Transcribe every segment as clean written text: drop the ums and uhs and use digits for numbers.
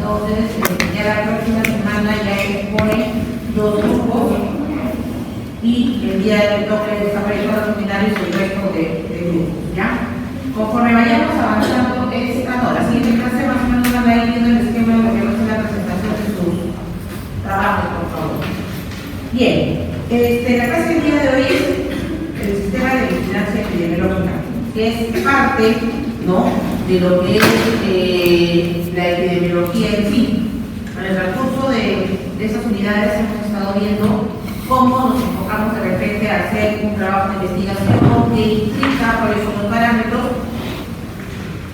Entonces, ya la próxima semana ya expone 2 grupos y el día de hoy toca desarrollar los seminarios y el resto de grupos, ¿ya? Conforme vayamos avanzando, la siguiente clase más o menos van a ir viendo el esquema de lo que va a ser la presentación de sus trabajos, por favor. Bien, la clase del día de hoy es el sistema de vigilancia epidemiológica, que es parte, ¿no?, de lo que es la epidemiología en sí. En el transcurso de esas unidades hemos estado viendo cómo nos enfocamos de repente a hacer un trabajo de investigación que implica cuáles son los parámetros,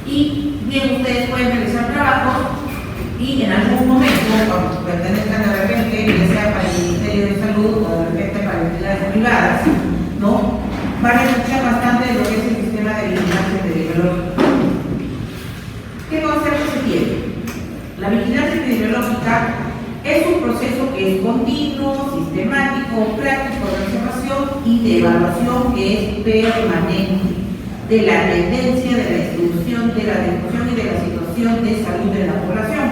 y bien ustedes pueden realizar trabajos y en algún momento, cuando pertenezcan de repente, ya sea para el Ministerio de Salud o de repente para entidades privadas, ¿no?, van a escuchar bastante de lo que es el sistema de vigilancia epidemiológica. ¿Qué concepto se tiene? La vigilancia epidemiológica es un proceso que es continuo, sistemático, práctico de observación y de evaluación que es permanente de la tendencia, de la distribución, de la difusión y de la situación de salud de la población.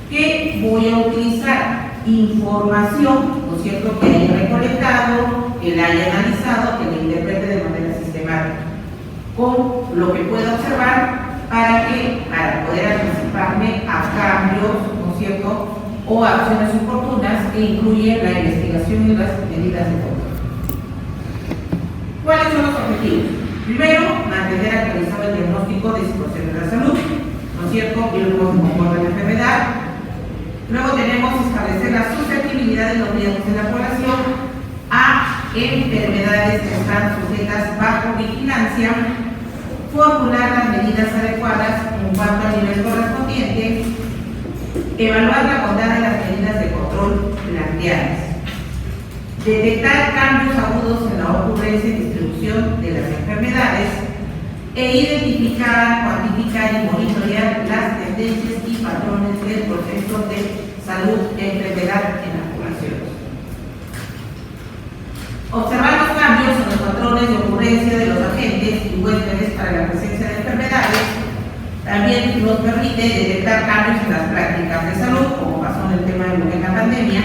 Que voy a utilizar información, ¿no es cierto?, que haya recolectado, que la haya analizado, que la interprete de manera sistemática, con lo que pueda observar para poder anticiparme a cambios, ¿no es cierto?, o acciones oportunas que incluyen la investigación y las medidas de control. ¿Cuáles son los objetivos? Primero, mantener actualizado el diagnóstico de situaciones de la salud, ¿no es cierto?, y luego cómo se comporta la enfermedad. Luego tenemos establecer la susceptibilidad de los riesgos de la población a enfermedades que están sujetas bajo vigilancia, formular las medidas adecuadas en cuanto al nivel correspondiente, evaluar la bondad de las medidas de control planteadas, detectar cambios agudos en la ocurrencia y distribución de las enfermedades, e identificar, cuantificar y monitorear las tendencias y patrones del proceso de salud y enfermedad en las poblaciones. Observar los cambios en los patrones de ocurrencia de los agentes y huéspedes para la presencia de enfermedades también nos permite detectar cambios en las prácticas de salud, como pasó en el tema de la pandemia,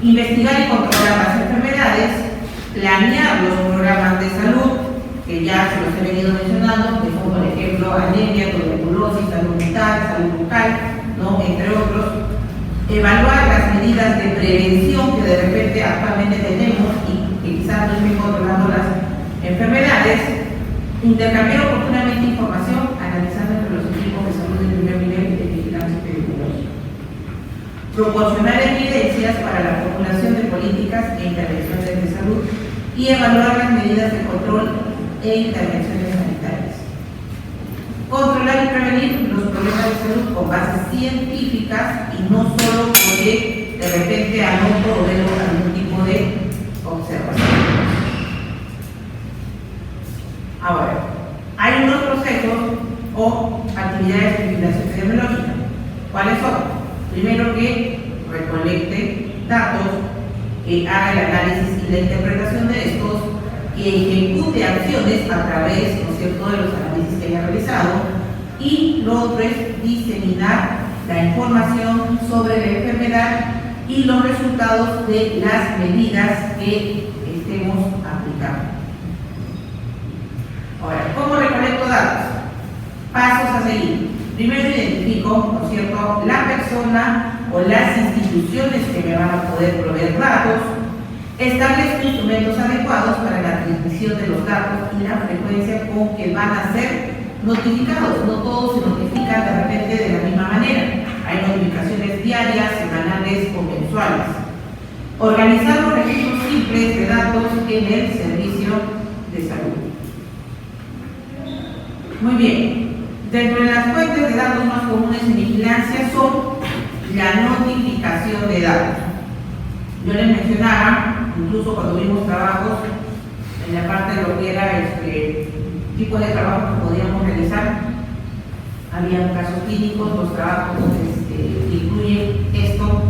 investigar y controlar las enfermedades, planear los programas de salud, que ya se los he venido mencionando, que son, por ejemplo, anemia, tuberculosis, salud mental, salud bucal, ¿no?, entre otros. Evaluar las medidas de prevención que de repente actualmente tenemos y que quizás no estén controlando las enfermedades. Intercambiar oportunamente información, analizando entre los equipos de salud de primer nivel de vigilancia epidemiológica. Proporcionar evidencias para la formulación de políticas e intervenciones de salud y evaluar las medidas de control e intervenciones sanitarias. Controlar y prevenir los problemas de salud con bases científicas y no solo porque de repente anoto o veo algún tipo de observación. Ahora, hay unos procesos o actividades de vigilancia epidemiológica. ¿Cuáles son? Primero, que recolecte datos, que haga el análisis y la interpretación de estos, que ejecute acciones a través, ¿no es cierto?, de los análisis que haya realizado, y lo otro es diseminar la información sobre la enfermedad y los resultados de las medidas que estemos aplicando. Ahora, ¿cómo recolecto datos? Pasos a seguir. Primero identifico, ¿no es cierto?, la persona o las instituciones que me van a poder proveer datos. Establezco instrumentos adecuados para la transmisión de los datos y la frecuencia con que van a ser notificados. No todos se notifican de repente de la misma manera. Hay notificaciones diarias, semanales o mensuales. Organizar los registros simples de datos en el servicio de salud. Muy bien. Dentro de las fuentes de datos más comunes en vigilancia son la notificación de datos. Yo les mencionaba, incluso cuando vimos trabajos en la parte de lo que era tipo de trabajo que podíamos realizar, había casos clínicos, los trabajos que incluyen esto,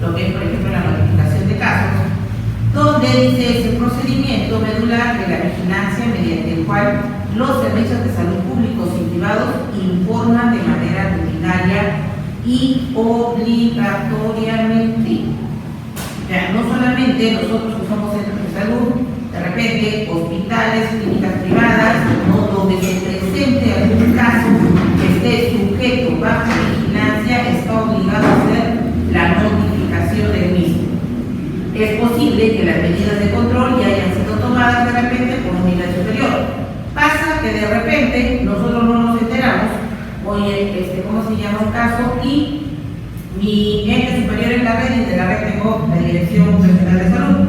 lo que es, por ejemplo, la notificación de casos, donde dice ese procedimiento medular de la vigilancia mediante el cual los servicios de salud públicos y privados informan de manera rutinaria y obligatoriamente. Ya, no solamente nosotros que somos centros de salud, de repente hospitales, clínicas privadas, ¿no?, donde se presente algún caso que esté sujeto bajo vigilancia, está obligado a hacer la notificación del mismo. Es posible que las medidas de control ya hayan sido tomadas de repente por un nivel superior. Pasa que de repente nosotros no nos enteramos, oye, ¿cómo se llama un caso? Y mi ente superior en la red, y de la red tengo la Dirección Regional de Salud.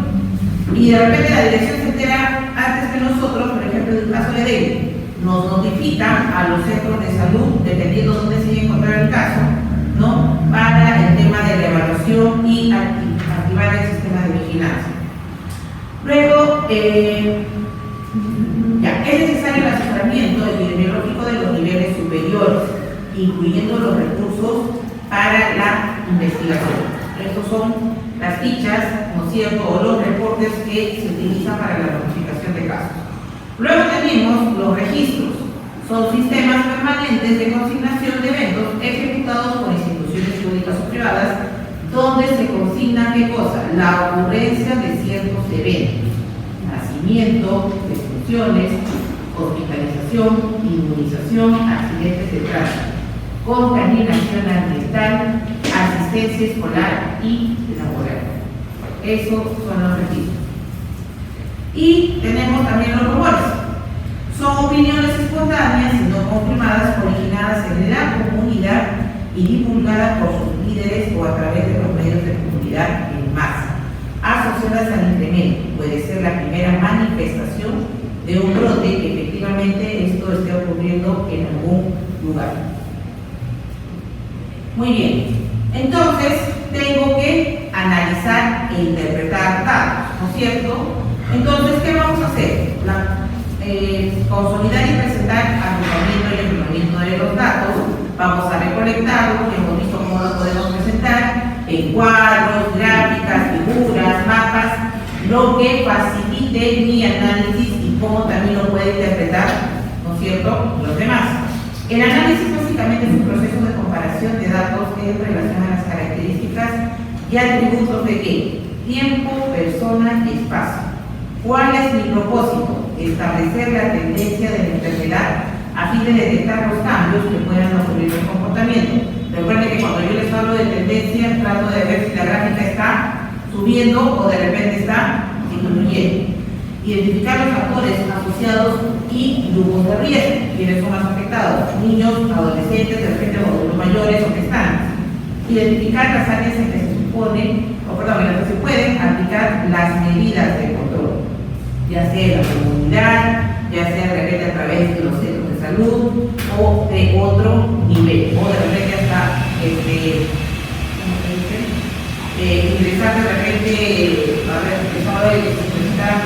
Y de repente la dirección se entera antes que nosotros, por ejemplo, de un caso de dengue. Nos notifican a los centros de salud, dependiendo de dónde se haya encontrado el caso, ¿no?, para el tema de la evaluación y activar el sistema de vigilancia. Luego, es necesario el asesoramiento epidemiológico de los niveles superiores, incluyendo los recursos para la investigación. Estos son las fichas, ¿no es cierto?, o los reportes que se utilizan para la notificación de casos. Luego tenemos los registros. Son sistemas permanentes de consignación de eventos ejecutados por instituciones públicas o privadas, donde se consigna ¿qué cosa? La ocurrencia de ciertos eventos: nacimiento, defunciones, hospitalización, inmunización, accidentes de tránsito, contaminación ambiental, asistencia escolar y laboral. Esos son los registros. Y tenemos también los rumores. Son opiniones espontáneas y no confirmadas, originadas en la comunidad y divulgadas por sus líderes o a través de los medios de comunidad en masa, asociadas al incremento. Puede ser la primera manifestación de un brote que efectivamente esto esté ocurriendo en algún lugar. Muy bien, entonces tengo que analizar e interpretar datos, ¿no es cierto? Entonces, ¿qué vamos a hacer? Consolidar y presentar agrupamiento y agrupamiento de los datos. Vamos a recolectarlos, hemos visto cómo los podemos presentar en cuadros, gráficas, figuras, mapas, lo que facilite mi análisis y cómo también lo puede interpretar, ¿no es cierto?, los demás. El análisis básicamente es un proceso de comparación de datos en relación a las características y atributos de ¿qué? Tiempo, persona y espacio. ¿Cuál es mi propósito? Establecer la tendencia de la enfermedad a fin de detectar los cambios que puedan ocurrir en el comportamiento. Recuerden que cuando yo les hablo de tendencia, trato de ver si la gráfica está subiendo o de repente está disminuyendo. Identificar los factores asociados y grupos de riesgo, quienes son más afectados: niños, adolescentes, de repente adultos mayores o gestantes. Identificar las áreas en que se supone, en las que se pueden aplicar las medidas de control, ya sea en la comunidad, ya sea de repente a través de los centros de salud o de otro nivel, o de repente hasta ingresar de repente, por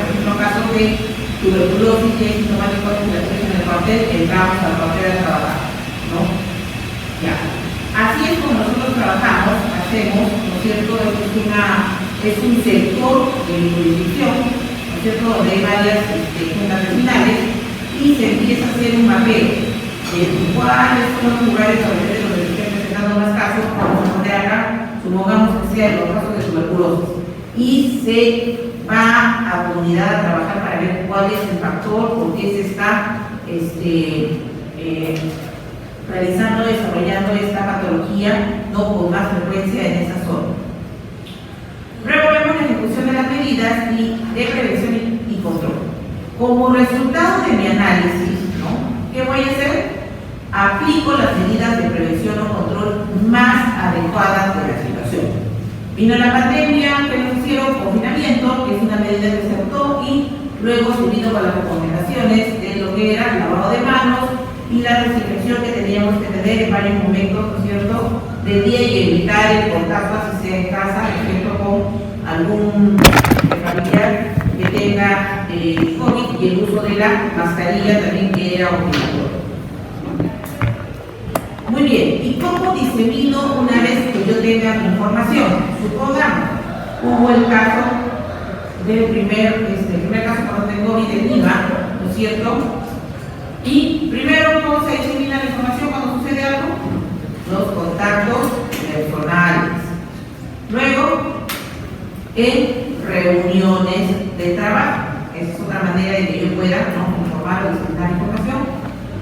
ejemplo, casos de tuberculosis que es sintomático de infección en el cuartel, entramos al cuartel a trabajar, ¿no? Ya. Así es como nosotros trabajamos, hacemos, ¿no es cierto? Es un sector de jurisdicción, ¿no es cierto?, donde hay varias juntas vecinales y se empieza a hacer un mapeo de cuáles son los lugares donde se estén presentando más casos. Vamos a poner acá, supongamos que sea los casos de tuberculosis, y se va a comunidad a trabajar para ver cuál es el factor, por qué se está desarrollando esta patología, no con más frecuencia en esa zona. Luego vemos la ejecución de las medidas de prevención y control. Como resultado de mi análisis, ¿no?, ¿qué voy a hacer? Aplico las medidas de prevención o control más adecuadas de la situación. Vino la pandemia, que nos hicieron confinamiento, que es una medida que se adoptó, y luego se vino con las recomendaciones de lo que era el lavado de manos y la desinfección que teníamos que tener en varios momentos, ¿no es cierto?, del día, y evitar el contacto, así sea en casa, por ejemplo, con algún familiar que tenga COVID, y el uso de la mascarilla también, que era obligatorio. Muy bien, ¿y cómo disemino una vez que yo tenga información? Supongamos, hubo el caso del primer caso cuando tengo COVID en Lima, ¿no es cierto? Y primero, ¿cómo se disemina la información cuando sucede algo? Los contactos en reuniones de trabajo. Esa es otra manera de que yo pueda, ¿no?, informar o disfrutar información.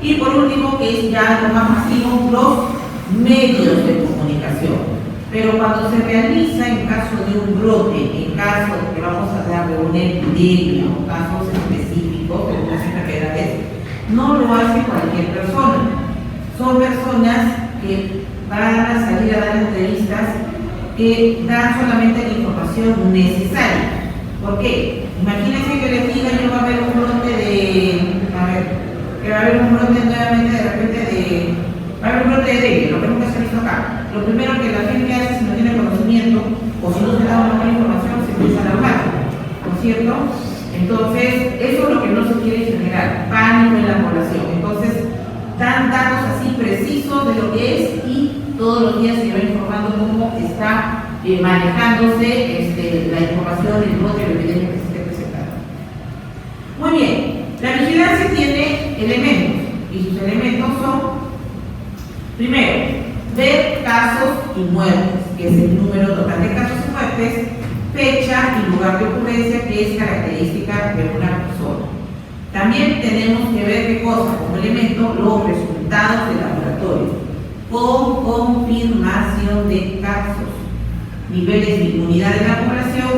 Y por último, que es ya lo más masivo, los medios de comunicación. Pero cuando se realiza en caso de un brote, en caso de que vamos a dar de una epidemia o casos específicos de unas enfermedades, no lo hace cualquier persona. Son personas que van a salir a dar entrevistas que dan solamente la información necesaria. ¿Por qué? Imagínense que les diga yo va a haber un brote que va a haber un brote nuevamente de repente va a haber un brote de dengue, lo que nunca se ha visto acá. Lo primero que la gente hace, si no tiene conocimiento o si no se da una buena información, se empieza a alarmar, ¿no es cierto? Entonces, eso es lo que no se quiere generar, pánico en la población. Entonces, dan datos así precisos de lo que es y todos los días se va informando cómo está manejándose la información, el brote, la epidemia que se esté presentando. Muy bien, la vigilancia tiene elementos y sus elementos son, primero, ver casos y muertes, que es el número total de casos y muertes, fecha y lugar de ocurrencia, que es característica de una persona. También tenemos que ver qué cosa, como elemento, los resultados de laboratorio, con confirmación de casos, niveles de inmunidad de la población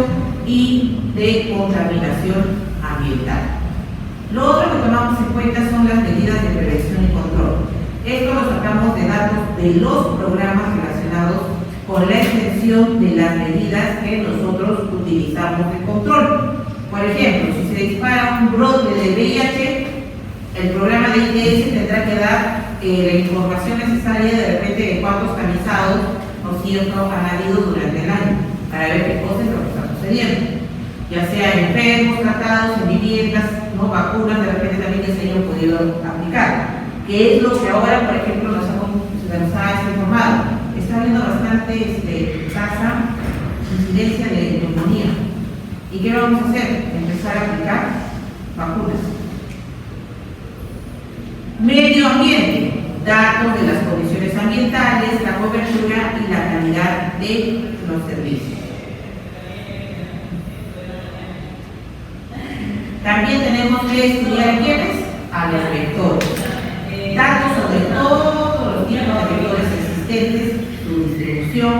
y de contaminación ambiental. Lo otro que tomamos en cuenta son las medidas de prevención y control. Esto lo sacamos de datos de los programas relacionados con la extensión de las medidas que nosotros utilizamos de control. Por ejemplo, si se dispara un brote de VIH, el programa de IDS tendrá que dar la información necesaria de repente de cuántos tamizados, ¿no es cierto?, han habido durante el año, para ver qué cosa es lo que está sucediendo. Ya sea enfermos, tratados, en viviendas, ¿no?, vacunas, de repente también que se hayan podido aplicar. Que es lo que ahora, por ejemplo, se nos ha informado. Está habiendo bastante tasa, incidencia de neumonía. ¿Y qué vamos a hacer? Empezar a aplicar vacunas. Medio ambiente, datos de las condiciones ambientales, la cobertura y la calidad de los servicios. También tenemos que estudiar a quiénes, a los vectores. Datos sobre todos los tipos de vectores existentes, su distribución,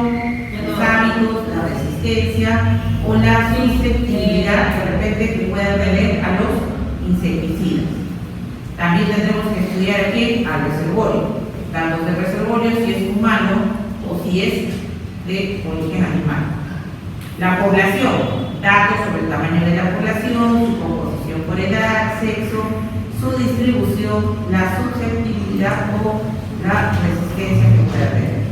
los hábitos, la resistencia o la susceptibilidad de repente que puedan tener a los insecticidas. También tendremos que estudiar aquí al reservorio, datos del reservorio si es humano o si es de origen animal. La población, datos sobre el tamaño de la población, su composición por edad, sexo, su distribución, la susceptibilidad o la resistencia que pueda tener.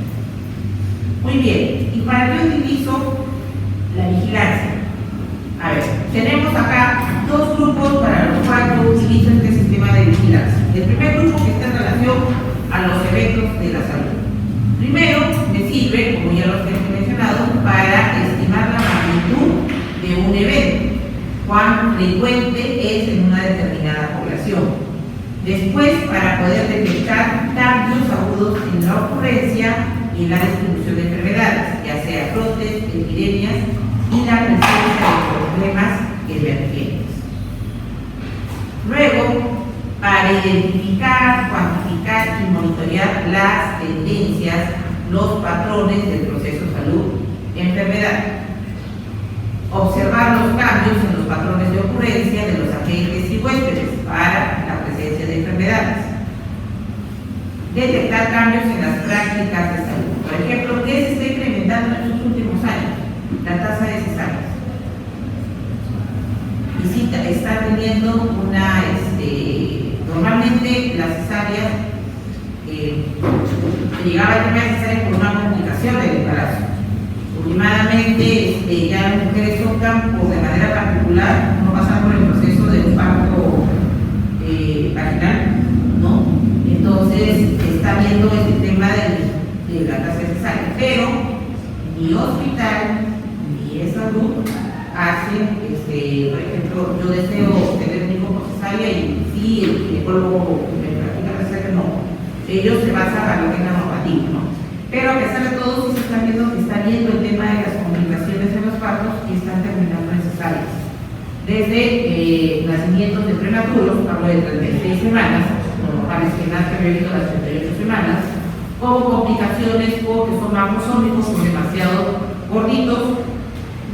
Muy bien, ¿y para qué utilizo la vigilancia? A ver, tenemos acá dos grupos para los cuales yo utilizo este sistema de vigilancia. El primer grupo que está en relación a los eventos de la salud. Primero, me sirve, como ya lo he mencionado, para estimar la magnitud de un evento, cuán frecuente es en una determinada población. Después, para poder detectar cambios agudos en la ocurrencia y en la distribución de enfermedades, ya sea brotes, epidemias y la presencia de problemas emergentes. Luego, para identificar, cuantificar y monitorear las tendencias, los patrones del proceso salud-enfermedad. Observar los cambios en los patrones de ocurrencia de los agentes y huéspedes para la presencia de enfermedades. Detectar cambios en las prácticas de salud. Por ejemplo, ¿qué se está incrementando en estos últimos años? La tasa de cesáreas. Y sí, está teniendo una, normalmente las cesáreas, llegaba a tener cesáreas por una complicación del embarazo. Últimamente ya las mujeres optan por de manera particular no pasar por el proceso de un parto vaginal, ¿no? Entonces está viendo este tema de la tasa de cesárea, pero ni hospital ni esa salud hacen, por ejemplo, yo deseo tener un hijo con cesárea y sí, el ginecólogo me practica la cesárea, no. Ellos se basan a lo que es la normativa, ¿no? Pero a pesar de todo, sí se está viendo que está viendo el tema de las complicaciones en los partos y están terminando necesarias. Desde nacimientos de prematuros, hablo de 36 semanas, normales que nazcan debido a las 38 semanas, como complicaciones o que son macrosómicos, son demasiado gorditos,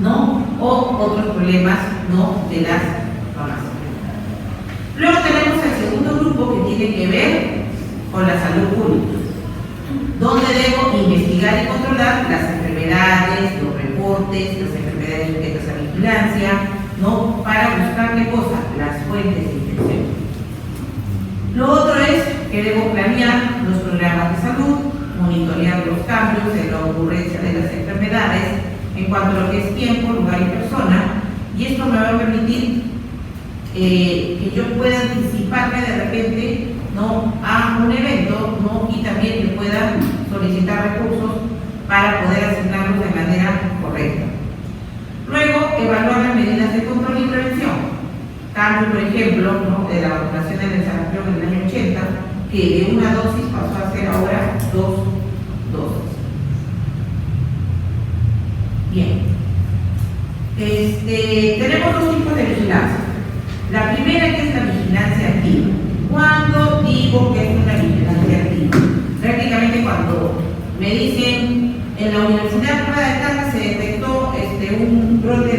¿no? O otros problemas, ¿no?, de las mamás. Luego tenemos el segundo grupo que tiene que ver con la salud pública, donde debo investigar y controlar las enfermedades, los reportes, las enfermedades sujetas a vigilancia, ¿no?, para buscar qué cosa, las fuentes de infección. Lo otro es que debo planear los programas de salud, monitorear los cambios en la ocurrencia de las enfermedades en cuanto a lo que es tiempo, lugar y persona, y esto me va a permitir que yo pueda anticiparme de repente, ¿no?, a un evento, ¿no?, y también que pueda solicitar recursos para poder asignarlos de manera correcta. Luego, evaluar las medidas de control y prevención. Cambio, por ejemplo, ¿no?, de la vacunación en el sarampión en el año 80, que de una dosis pasó a ser ahora 2 dosis. Bien. Tenemos dos tipos de vigilancia. La primera, que es la vigilancia activa. ¿Cuándo digo que es una vigilancia activa? Prácticamente cuando me dicen en la Universidad Privada de Tacna se detectó un brote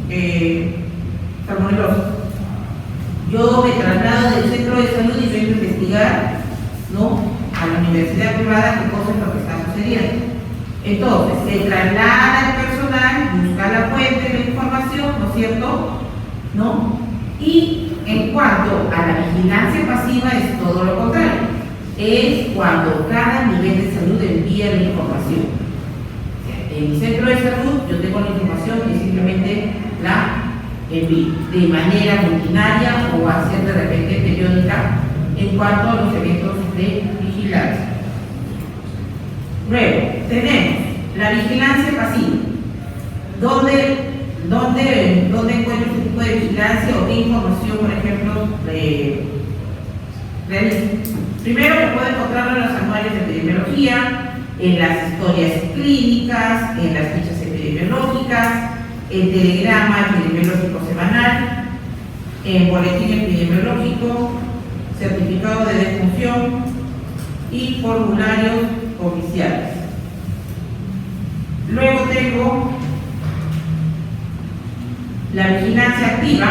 de salmonelosis. Yo me traslado del centro de salud y vengo a investigar, ¿no?, a la universidad privada qué cosa es lo que está sucediendo. Entonces, se traslada el personal, busca la fuente de la información, ¿no es cierto?, ¿no? Y en cuanto a la vigilancia pasiva es todo lo contrario. Es cuando cada nivel de salud envía la información. En mi centro de salud yo tengo la información y simplemente la envío de manera rutinaria o a ser de repente periódica en cuanto a los eventos de vigilancia. Luego, tenemos la vigilancia pasiva. ¿Dónde encuentro este tipo de vigilancia o qué información, por ejemplo, realizo? Primero, que puedo encontrarlo en los anuarios de epidemiología, en las historias clínicas, en las fichas epidemiológicas, en telegrama epidemiológico semanal, en boletín epidemiológico, certificado de defunción y formularios oficiales. Luego tengo la vigilancia activa,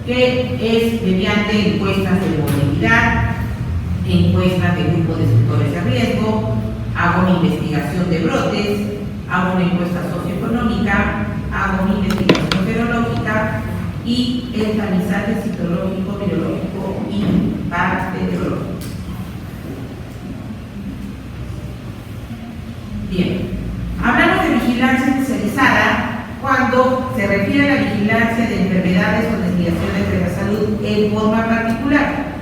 que es mediante encuestas de movilidad, encuestas de grupos de sectores de riesgo, hago mi investigación de brotes, hago una encuesta socioeconómica, hago mi investigación serológica y el tamizaje citológico, virológico y bacteriológico. Bien, hablamos de vigilancia especializada cuando se refiere a la vigilancia de enfermedades o desviaciones de la salud en forma particular.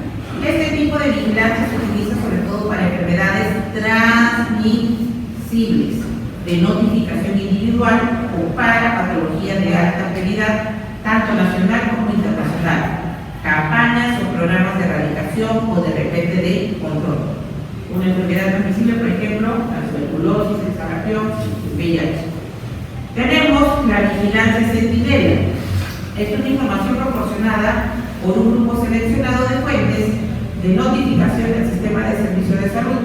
Este tipo de vigilancia se utiliza sobre todo para enfermedades transmisibles de notificación individual o para patologías de alta gravedad, tanto nacional como internacional, campañas o programas de erradicación o de repente de control. Una enfermedad transmisible, por ejemplo, la tuberculosis, el sarampión, el VIH. Tenemos la vigilancia centinela. Es una información proporcionada por un grupo seleccionado de fuentes de notificación del sistema de servicio de salud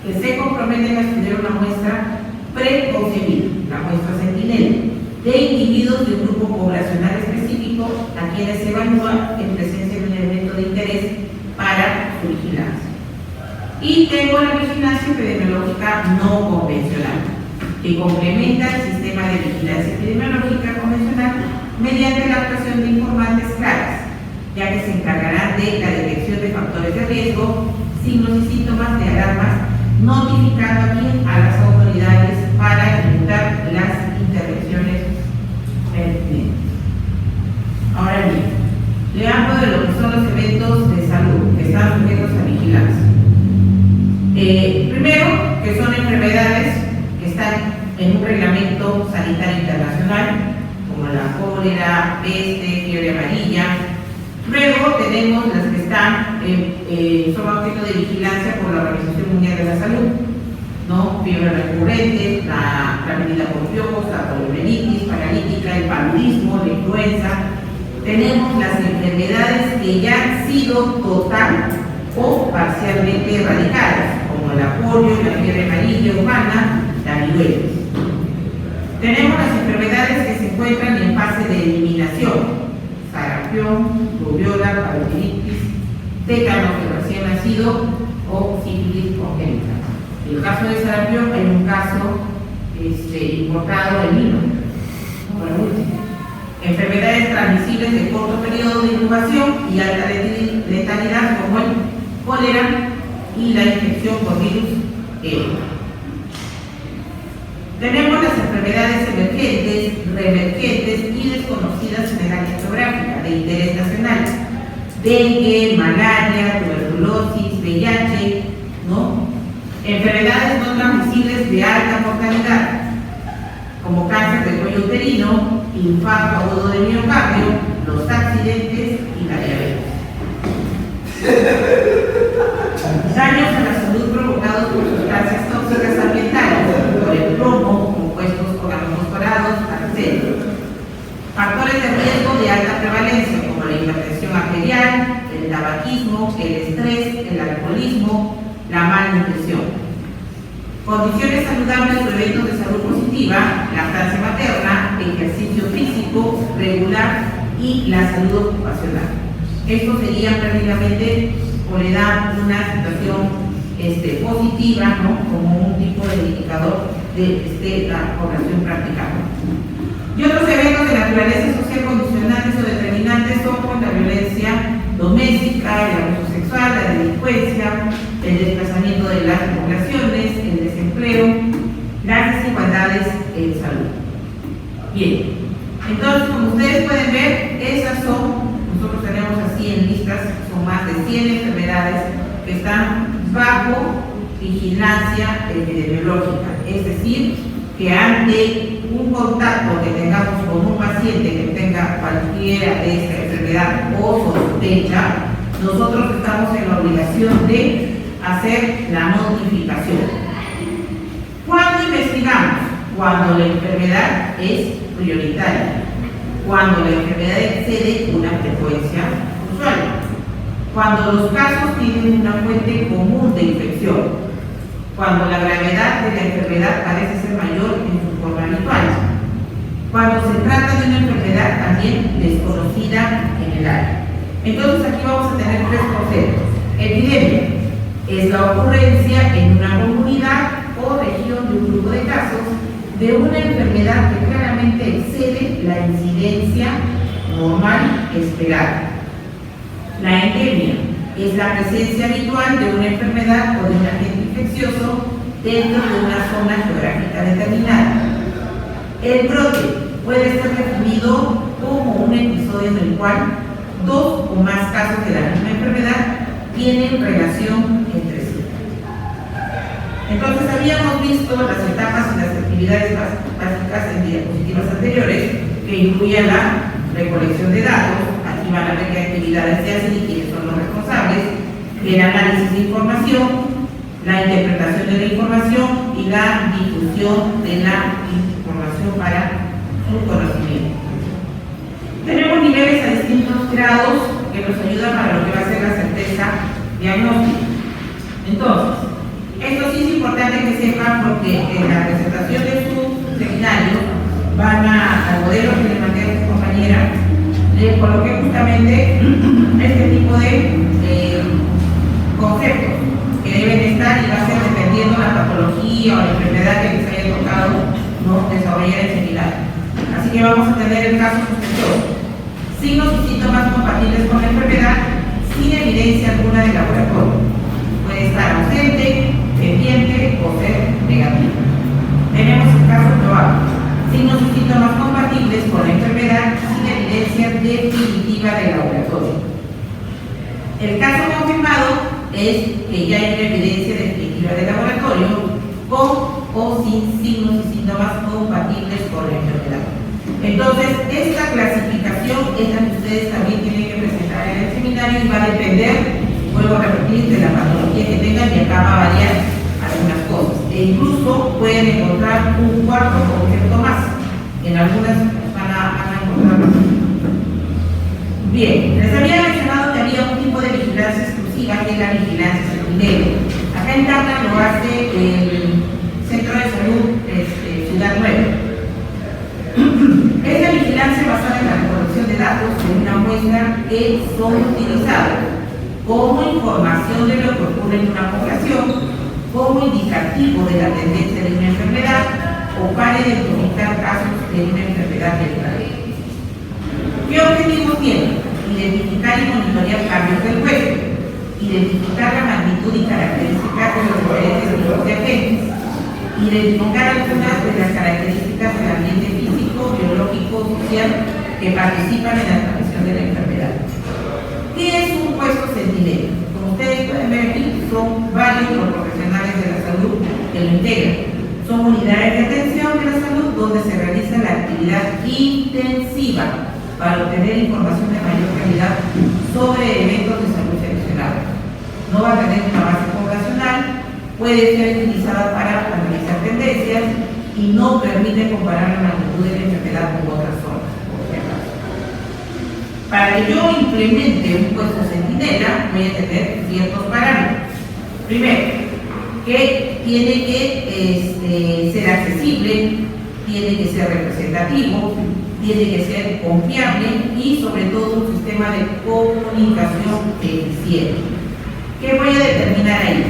que se comprometen a estudiar una muestra preconcebida, la muestra centinela, de individuos de un grupo poblacional específico a quienes se evalúa en presencia de un elemento de interés para su vigilancia. Y tengo la vigilancia epidemiológica no convencional, que complementa el sistema de vigilancia epidemiológica convencional mediante la actuación de informantes claras, ya que se encargarán de la detección de factores de riesgo, signos y síntomas de alarmas, notificando aquí a las autoridades para ejecutar las intervenciones pertinentes. Ahora bien, le hablo de lo que son los eventos de salud que están sujetos a vigilancia. Primero, que son enfermedades que están en un reglamento sanitario internacional, como la cólera, peste, fiebre amarilla. Luego tenemos las que están, son objeto de vigilancia por la Organización Mundial de la Salud, ¿no? Fiebre recurrente, la medida por piojos, la poliomielitis paralítica, el paludismo, la influenza. Tenemos las enfermedades que ya han sido total o parcialmente erradicadas, como la polio, la fiebre amarilla humana, la viruela. Tenemos las enfermedades que se encuentran en fase de eliminación: sarampión, rubiola, parotinitis, tétanos de recién nacido o sífilis congénita. En el caso de sarampión hay un caso importado del vino. Por último, enfermedades transmisibles de corto periodo de incubación y alta letalidad, como el cólera y la infección por virus ébola. Tenemos las enfermedades emergentes, reemergentes y desconocidas en el área geográfica de interés nacional: dengue, malaria, tuberculosis, VIH, ¿no? Enfermedades no transmisibles de alta mortalidad, como cáncer de cuello uterino, infarto agudo de miocardio, los accidentes y la diabetes. Daños a la salud provocados por sustancias tóxicas ambientales, por el plomo, compuestos organofosforados, etc. Factores de riesgo de alta prevalencia, como la hipertensión arterial, el tabaquismo, el estrés, el alcoholismo, la malnutrición. Condiciones saludables o eventos de salud positiva: lactancia materna, ejercicio físico regular y la salud ocupacional. Estos serían prácticamente, por edad, una situación positiva, ¿no? Como un tipo de indicador de la población practicando. Y otros eventos de naturaleza social condicionantes o determinantes son con la violencia doméstica, el abuso sexual, la delincuencia, el desplazamiento de las poblaciones, el desempleo, las desigualdades en salud. Bien, entonces, como ustedes pueden ver, esas son, nosotros tenemos así en listas, son más de 100 enfermedades que están bajo vigilancia epidemiológica, es decir, que ante un contacto que tengamos con un paciente que tenga cualquiera de esta enfermedad o sospecha, nosotros estamos en la obligación de hacer la notificación. ¿Cuándo investigamos? Cuando la enfermedad es prioritaria, cuando la enfermedad excede una frecuencia usual, cuando los casos tienen una fuente común de infección, cuando la gravedad de la enfermedad parece ser mayor en su forma habitual, cuando se trata de una enfermedad también desconocida en el área. Entonces aquí vamos a tener tres conceptos. Epidemia es la ocurrencia en una comunidad o región de un grupo de casos de una enfermedad que claramente excede la incidencia normal esperada. La endemia es la presencia habitual de una enfermedad o de un agente infeccioso dentro de una zona geográfica determinada. El brote puede ser definido como un episodio en el cual dos o más casos de la misma enfermedad tienen relación entre sí. Entonces, habíamos visto las etapas y las actividades básicas en diapositivas anteriores, que incluían la recolección de datos. Aquí van a ver qué actividades se hacen y quiénes son los responsables, el análisis de información, la interpretación de la información y la difusión de la información para su conocimiento. Tenemos niveles a distintos grados que nos ayudan para lo que va a ser la certeza diagnóstica. Entonces, esto sí es importante que sepan, porque en la presentación de su seminario van al modelo que le mandé a su compañera, le coloqué justamente este tipo de conceptos que deben estar, y va a ser dependiendo la patología o la enfermedad que les haya tocado, ¿no?, desarrollar el seminario. Así que vamos a tener el caso sospechoso: signos y síntomas compatibles con la enfermedad sin evidencia alguna de laboratorio. Puede estar ausente, pendiente o ser negativo. Tenemos el caso probable: signos y síntomas compatibles con la enfermedad sin evidencia definitiva de laboratorio. El caso confirmado es que ya hay una evidencia definitiva de laboratorio con o sin signos y síntomas compatibles con la enfermedad. Entonces, esta clasificación es la que ustedes también tienen que presentar en el seminario, y va a depender, vuelvo a repetir, de la patología que tengan, y acá va a variar algunas cosas. e incluso pueden encontrar un cuarto concepto más. En algunas van a encontrar más. Bien, les había mencionado que había un tipo de vigilancia exclusiva que es la vigilancia sentinela. Acá en Tacna lo hace el Centro de Salud Ciudad Nueva. Es la vigilancia basada en la recolección de datos de una muestra que son utilizados como información de lo que ocurre en una población, como indicativo de la tendencia de una enfermedad o para identificar casos de una enfermedad letal. ¿Qué objetivos tiene? Identificar y monitorear cambios del huésped, identificar la magnitud y características de los diferentes tipos de agentes, identificar algunas de las características del ambiente físico, biológico, social que participan en la transmisión de la enfermedad. ¿Qué es un puesto centinela? Como ustedes pueden ver aquí, son varios los profesionales de la salud que lo integran. Son unidades de atención de la salud donde se realiza la actividad intensiva para obtener información de mayor calidad sobre eventos de salud seleccionados. No va a tener una base poblacional, puede ser utilizada para analizar tendencias y no permite comparar la magnitud de la enfermedad con otras zonas, por ejemplo. Para que yo implemente un puesto centinela, voy a tener ciertos parámetros. Primero, que tiene que ser accesible, tiene que ser representativo, tiene que ser confiable y sobre todo un sistema de comunicación eficiente. ¿Qué voy a determinar ahí?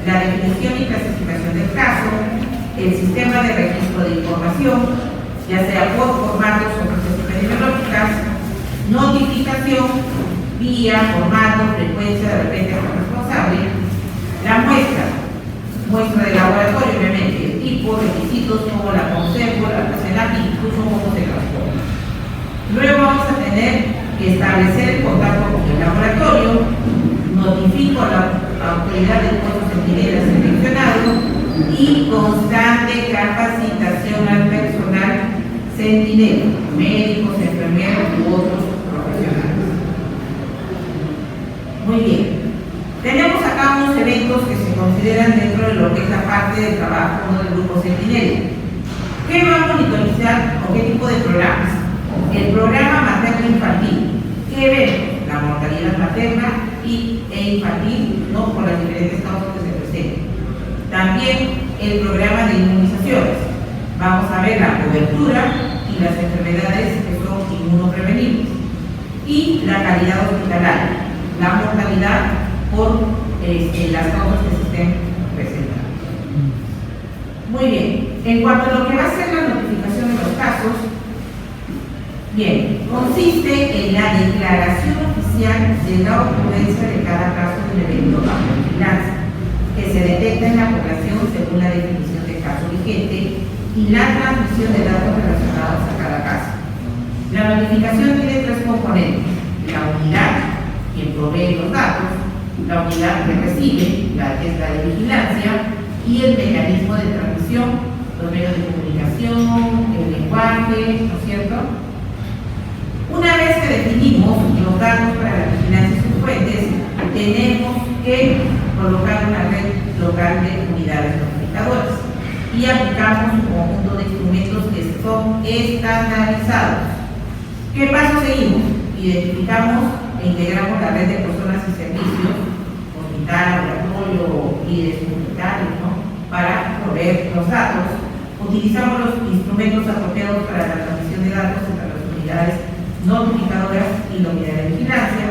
La definición y clasificación del caso, el sistema de registro de información, ya sea por formatos o procesos epidemiológicas, notificación, vía, formato, frecuencia, de repente es responsable, la muestra de laboratorio, obviamente, el tipo, requisitos como la conservo, la almacenaje e incluso cómo se transporta. Luego vamos a tener que establecer el contacto con el laboratorio, notifico a la autoridad del puesto centinela seleccionado y constante capacitación al personal centinela, médicos, enfermeros u otros profesionales. Muy bien. Tenemos acá unos eventos que se consideran dentro de lo que es la parte del trabajo del grupo centinela. ¿Qué va a monitorizar o qué tipo de programas? El programa materno-infantil. ¿Qué ve? La mortalidad materna e infantil, ¿no? Por las diferentes causas que se presentan. También el programa de inmunizaciones. Vamos a ver la cobertura y las enfermedades que son inmunoprevenibles. Y la calidad hospitalaria, la mortalidad por las causas que se estén presentando. Muy bien, en cuanto a lo que va a ser la notificación de los casos, bien, consiste en la declaración oficial de la ocurrencia de cada caso del evento bajo vigilancia, que se detecta en la población según la definición de caso vigente y la transmisión de datos relacionados a cada caso. La notificación tiene tres componentes: la unidad, quien provee los datos, la unidad que recibe, que es la de vigilancia, y el mecanismo de transmisión, los medios de comunicación, el lenguaje, ¿no es cierto? Una vez que definimos los datos para la vigilancia y sus fuentes, tenemos que colocar una red local de unidades notificadoras y aplicamos un conjunto de instrumentos que son estandarizados. ¿Qué paso seguimos? Identificamos e integramos la red de personas y servicios, hospital, laboratorio, líderes comunitarios, ¿no? Para proveer los datos. Utilizamos los instrumentos apropiados para la transmisión de datos entre las unidades notificadoras y la unidad de vigilancia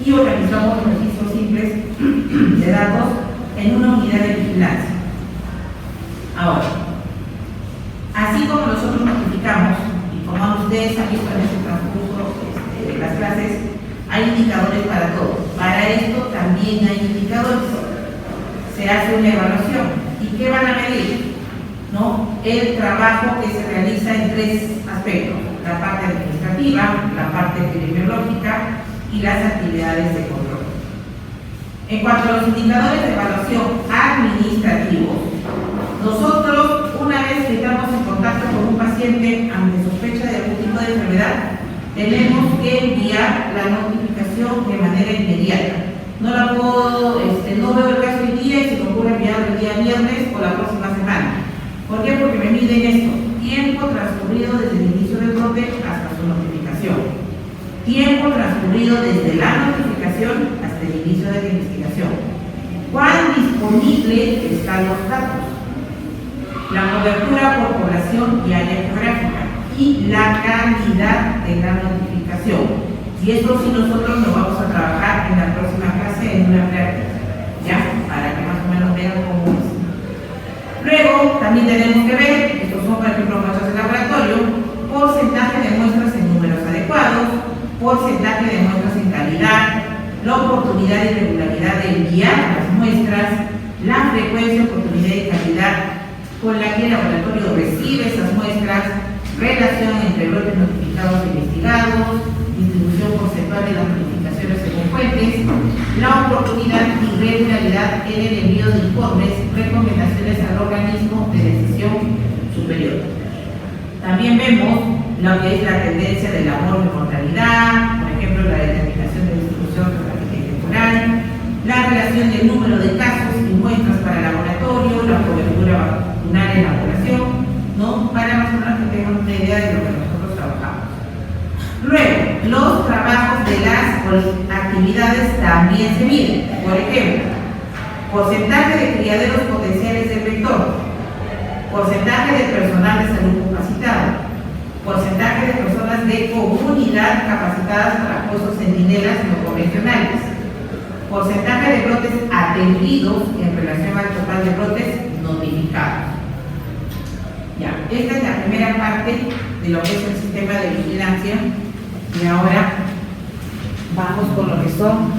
y organizamos los registros simples de datos en una unidad de vigilancia. Ahora, así como nosotros notificamos, y como ustedes han visto en este transcurso de las clases, hay indicadores para todo. Para esto también hay indicadores. Se hace una evaluación. ¿Y qué van a medir? ¿No? El trabajo que se realiza en tres aspectos: la parte administrativa, la parte epidemiológica y las actividades de control. En cuanto a los indicadores de evaluación administrativos, nosotros, una vez que estamos en contacto con un paciente ante sospecha de algún tipo de enfermedad, tenemos que enviar la notificación de manera inmediata. No la puedo, no veo el caso hoy día y se me ocurre enviarlo el día viernes o la próxima ¿Por qué? Porque me miden esto: tiempo transcurrido desde el inicio del brote hasta su notificación, tiempo transcurrido desde la notificación hasta el inicio de la investigación, cuán disponible están los datos, la cobertura por población y área geográfica y la calidad de la notificación. Y esto sí nosotros lo vamos a trabajar en la próxima clase en una práctica, ¿ya? Para que más o menos vean cómo es. Luego también tenemos que ver, estos son por ejemplo muestras de laboratorio, porcentaje de muestras en números adecuados, porcentaje de muestras en calidad, la oportunidad y regularidad de enviar las muestras, la frecuencia, oportunidad y calidad con la que el laboratorio recibe esas muestras, relación entre brotes notificados e investigados, distribución porcentual de las notificaciones según fuentes, la oportunidad y regularidad en el envío de informes, recomendaciones al organismo de decisión superior. También vemos lo que es la tendencia del amor de mortalidad, por ejemplo, la determinación de distribución geográfica y temporal, la relación del número de casos y muestras para el laboratorio, la cobertura vacunal en la población, ¿no? Para más o menos que tengan una idea de lo que nosotros trabajamos. Luego, los trabajos de las actividades también se miden. Por ejemplo, porcentaje de criaderos potenciales del vector, porcentaje de personal de salud capacitado, porcentaje de personas de comunidad capacitadas para puestos centinelas no convencionales, porcentaje de brotes atendidos en relación al total de brotes notificados. Ya, esta es la primera parte de lo que es el sistema de vigilancia y ahora vamos con lo que son